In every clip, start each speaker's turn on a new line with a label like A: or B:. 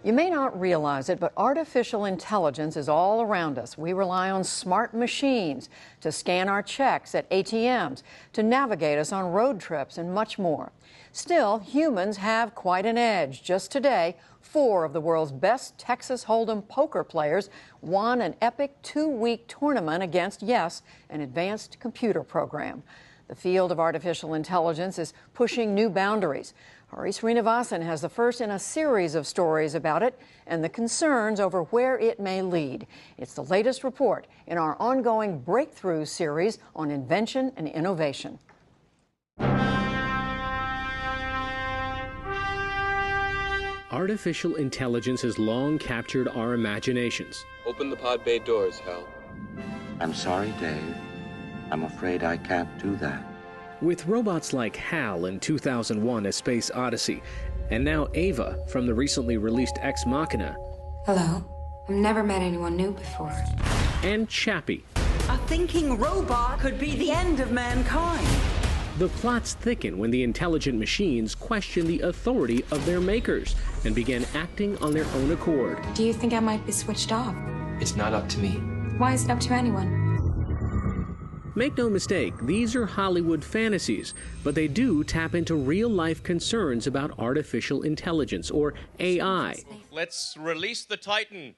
A: You may not realize it, but artificial intelligence is all around us. We rely on smart machines to scan our checks at ATMs, to navigate us on road trips, and much more. Still, humans have quite an edge. Just today, 4 of the world's best Texas Hold'em poker players won an epic 2-week tournament against, yes, an advanced computer program. The field of artificial intelligence is pushing new boundaries. Hari Srinivasan has the first in a series of stories about it and the concerns over where it may lead. It's the latest report in our ongoing Breakthrough series on invention and innovation.
B: Artificial intelligence has long captured our imaginations.
C: Open the pod bay doors, Hal.
D: I'm sorry, Dave. I'm afraid I can't do that.
B: With robots like HAL in 2001: A Space Odyssey, and now Ava from the recently released Ex Machina.
E: Hello. I've never met anyone new before.
B: And Chappie.
F: A thinking robot could be the end of mankind.
B: The plots thicken when the intelligent machines question the authority of their makers and begin acting on their own accord.
E: Do you think I might be switched off?
C: It's not up to me.
E: Why is it up to anyone?
B: Make no mistake, these are Hollywood fantasies, but they do tap into real-life concerns about artificial intelligence, or AI.
G: Let's release the Titan.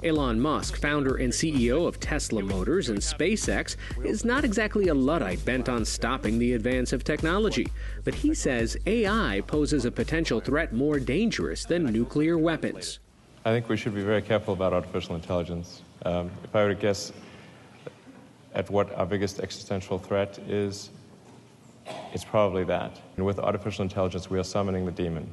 B: Elon Musk, founder and CEO of Tesla Motors and SpaceX, is not exactly a Luddite bent on stopping the advance of technology, but he says AI poses a potential threat more dangerous than nuclear weapons.
H: I think we should be very careful about artificial intelligence. If I were to guess at what our biggest existential threat is, it's probably that. And with artificial intelligence, we are summoning the demon.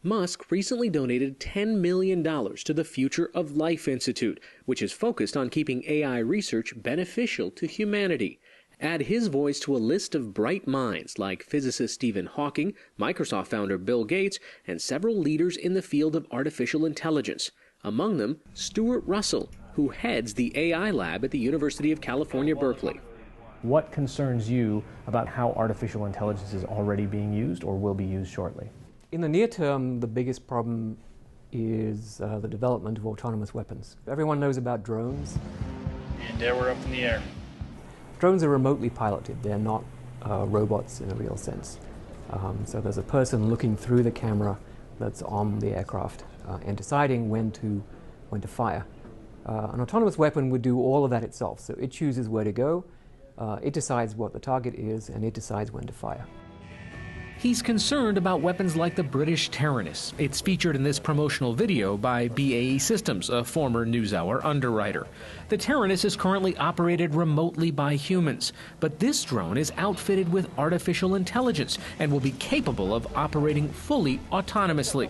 B: Musk recently donated $10 million to the Future of Life Institute, which is focused on keeping AI research beneficial to humanity. Add his voice to a list of bright minds like physicist Stephen Hawking, Microsoft founder Bill Gates, and several leaders in the field of artificial intelligence. Among them, Stuart Russell, who heads the AI lab at the University of California, Berkeley.
I: What concerns you about how artificial intelligence is already being used or will be used shortly?
J: In the near term, the biggest problem is the development of autonomous weapons. Everyone knows about drones.
G: And there we're up in the air.
J: Drones are remotely piloted. They're not robots in a real sense. So there's a person looking through the camera that's on the aircraft and deciding when to fire. An autonomous weapon would do all of that itself. So it chooses where to go, it decides what the target is, and it decides when to fire.
B: He's concerned about weapons like the British Taranis. It's featured in this promotional video by BAE Systems, a former NewsHour underwriter. The Taranis is currently operated remotely by humans, but this drone is outfitted with artificial intelligence and will be capable of operating fully autonomously.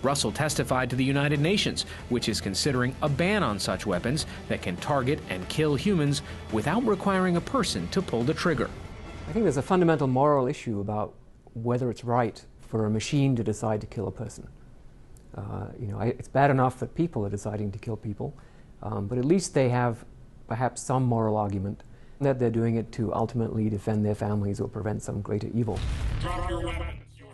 B: Russell testified to the United Nations, which is considering a ban on such weapons that can target and kill humans without requiring a person to pull the trigger.
J: I think there's a fundamental moral issue about whether it's right for a machine to decide to kill a person. It's bad enough that people are deciding to kill people, but at least they have perhaps some moral argument that they're doing it to ultimately defend their families or prevent some greater evil.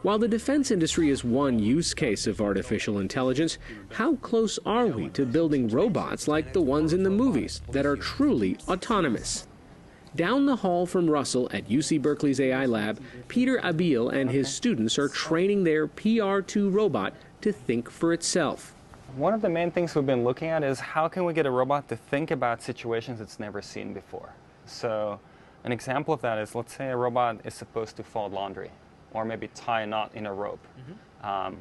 B: While the defense industry is one use case of artificial intelligence, how close are we to building robots like the ones in the movies that are truly autonomous? Down the hall from Russell at UC Berkeley's AI lab, Peter Abil and his students are training their PR2 robot to think for itself.
K: One of the main things we've been looking at is how can we get a robot to think about situations it's never seen before. So an example of that is, let's say a robot is supposed to fold laundry or maybe tie a knot in a rope.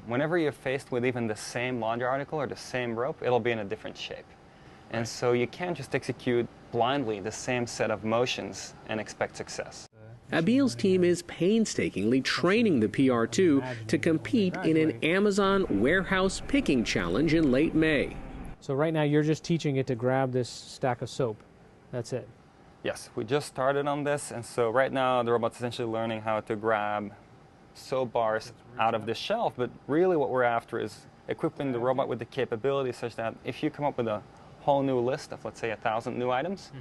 K: Whenever you're faced with even the same laundry article or the same rope, it'll be in a different shape. And so you can't just execute blindly the same set of motions and expect success.
B: Abil's team is painstakingly training the PR2 to compete in an Amazon warehouse picking challenge in late May.
I: So right now you're just teaching it to grab this stack of soap. That's it?
K: Yes, we just started on this, and so right now the robot's essentially learning how to grab soap bars out of the shelf, but really what we're after is equipping the robot with the capability such that if you come up with a whole new list of, let's say, 1,000 new items,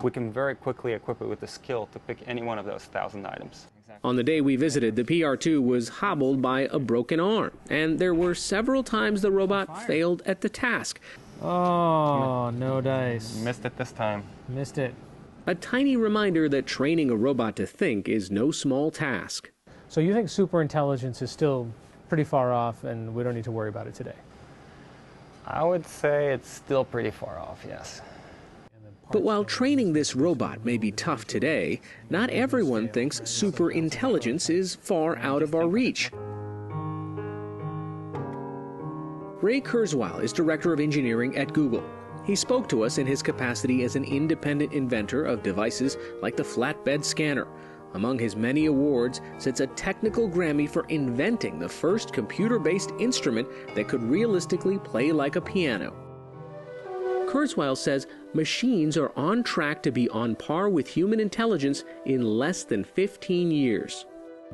K: we can very quickly equip it with the skill to pick any one of those 1,000 items.
B: On the day we visited, the PR2 was hobbled by a broken arm, and there were several times the robot failed at the task.
I: Oh, no dice.
K: Missed it this time.
I: Missed it.
B: A tiny reminder that training a robot to think is no small task.
I: So you think superintelligence is still pretty far off and we don't need to worry about it today?
K: I would say it's still pretty far off, yes.
B: But while training this robot may be tough today, not everyone thinks superintelligence is far out of our reach. Ray Kurzweil is Director of Engineering at Google. He spoke to us in his capacity as an independent inventor of devices like the flatbed scanner. Among his many awards sits a technical Grammy for inventing the first computer-based instrument that could realistically play like a piano. Kurzweil says machines are on track to be on par with human intelligence in less than 15 years.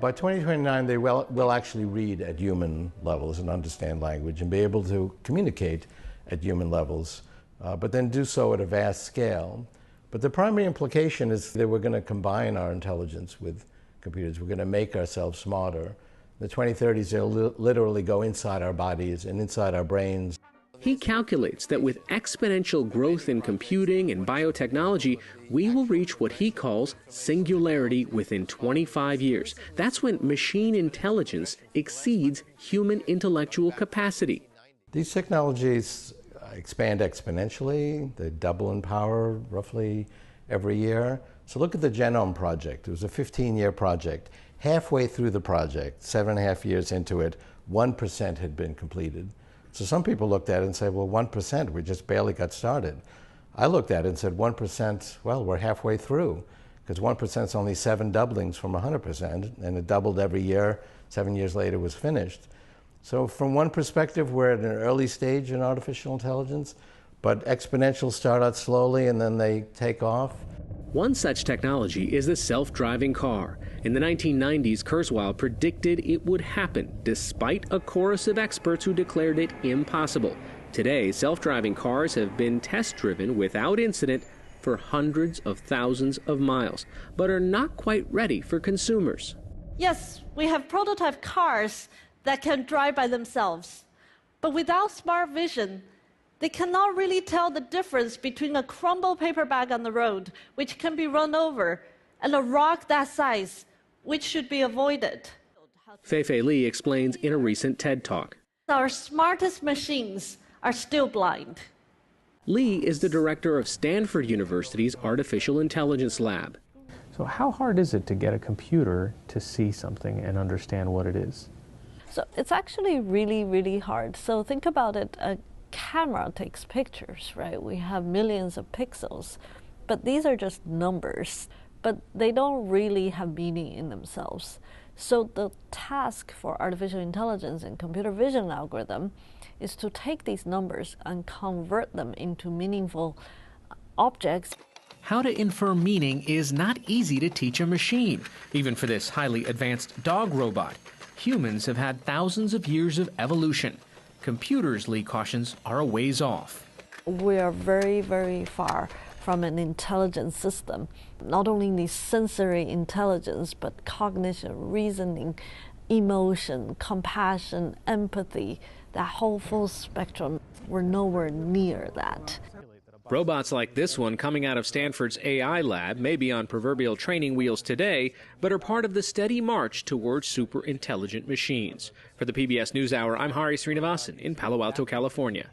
L: By 2029, they will actually read at human levels and understand language and be able to communicate at human levels, but then do so at a vast scale. But the primary implication is that we're going to combine our intelligence with computers. We're going to make ourselves smarter. In the 2030s, they'll literally go inside our bodies and inside our brains.
B: He calculates that with exponential growth in computing and biotechnology, we will reach what he calls singularity within 25 years. That's when machine intelligence exceeds human intellectual capacity.
L: These technologies expand exponentially. They double in power roughly every year. So look at the Genome Project. It was a 15-year project. Halfway through the project, 7.5 years into it, 1% had been completed. So some people looked at it and said, well, 1%, we just barely got started. I looked at it and said, 1%, well, we're halfway through, because 1% is only 7 doublings from 100%, and it doubled every year. 7 years later, it was finished. So from one perspective, we're at an early stage in artificial intelligence, but exponentials start out slowly and then they take off.
B: One such technology is the self-driving car. In the 1990s, Kurzweil predicted it would happen, despite a chorus of experts who declared it impossible. Today, self-driving cars have been test-driven without incident for hundreds of thousands of miles, but are not quite ready for consumers.
M: Yes, we have prototype cars that can drive by themselves. But without smart vision, they cannot really tell the difference between a crumbled paper bag on the road, which can be run over, and a rock that size, which should be avoided.
B: Fei-Fei Li explains in a recent TED Talk.
M: Our smartest machines are still blind.
B: Li is the director of Stanford University's Artificial Intelligence Lab.
I: So how hard is it to get a computer to see something and understand what it is?
N: So it's actually really, really hard. So think about it, a camera takes pictures, right? We have millions of pixels, but these are just numbers, but they don't really have meaning in themselves. So the task for artificial intelligence and computer vision algorithm is to take these numbers and convert them into meaningful objects.
B: How to infer meaning is not easy to teach a machine, even for this highly advanced dog robot. Humans have had thousands of years of evolution. Computers, Li cautions, are a ways off.
N: We are very, very far from an intelligent system. Not only the sensory intelligence, but cognition, reasoning, emotion, compassion, empathy, that whole full spectrum. We're nowhere near that.
B: Robots like this one coming out of Stanford's AI lab may be on proverbial training wheels today, but are part of the steady march towards super intelligent machines. For the PBS NewsHour, I'm Hari Srinivasan in Palo Alto, California.